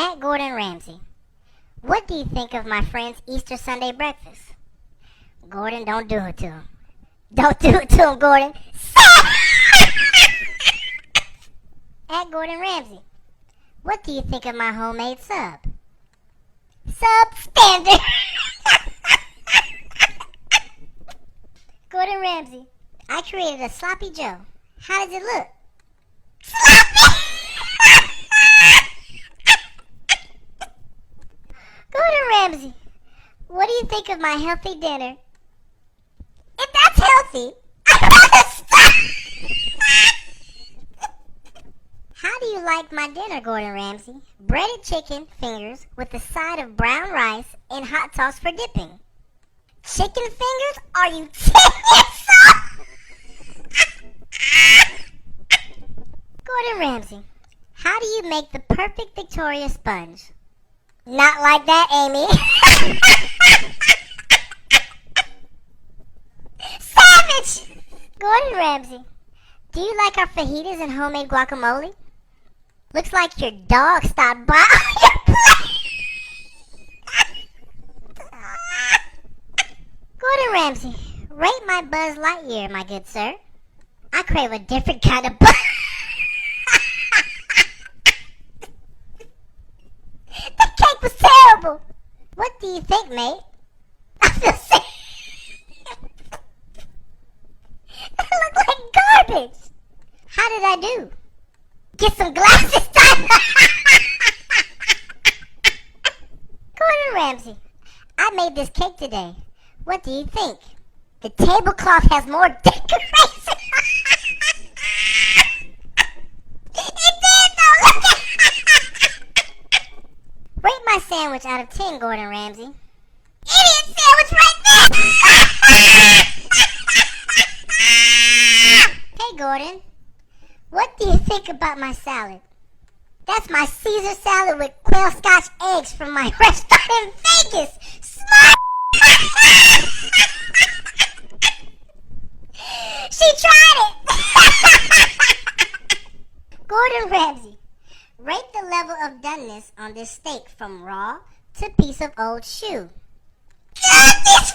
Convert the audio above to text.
Aunt Gordon Ramsay, what do you think of my friend's Easter Sunday breakfast? Gordon, don't do it to him. Don't do it to him, Gordon. Aunt Gordon Ramsay, what do you think of my homemade sub? Substandard. Gordon Ramsay, I created a sloppy Joe. How does it look? Sloppy! Gordon Ramsay, what do you think of my healthy dinner? If that's healthy, I'd rather stop. How do you like my dinner, Gordon Ramsay? Breaded chicken fingers with a side of brown rice and hot sauce for dipping. Chicken fingers? Are you 10 years old? Gordon Ramsay, how do you make the perfect Victoria sponge? Not like that, Amy. Savage! Gordon Ramsay, do you like our fajitas and homemade guacamole? Looks like your dog stopped by on your plate. Gordon Ramsay, rate my Buzz Lightyear, my good sir. I crave a different kind of buzz. The cake was terrible. What do you think, mate? I feel sick. It looked like garbage. How did I do? Get some glasses time. Gordon Ramsay, I made this cake today. What do you think? The tablecloth has more decoration. It did though. Look at Rate my sandwich out of 10, Gordon Ramsay. Idiot sandwich right there. Hey Gordon, what do you think about my salad? That's my Caesar salad with quail scotch eggs from my restaurant in Vegas. Smart. She tried it. Gordon Ramsay, rate the level of doneness on this steak from raw to piece of old shoe. God, this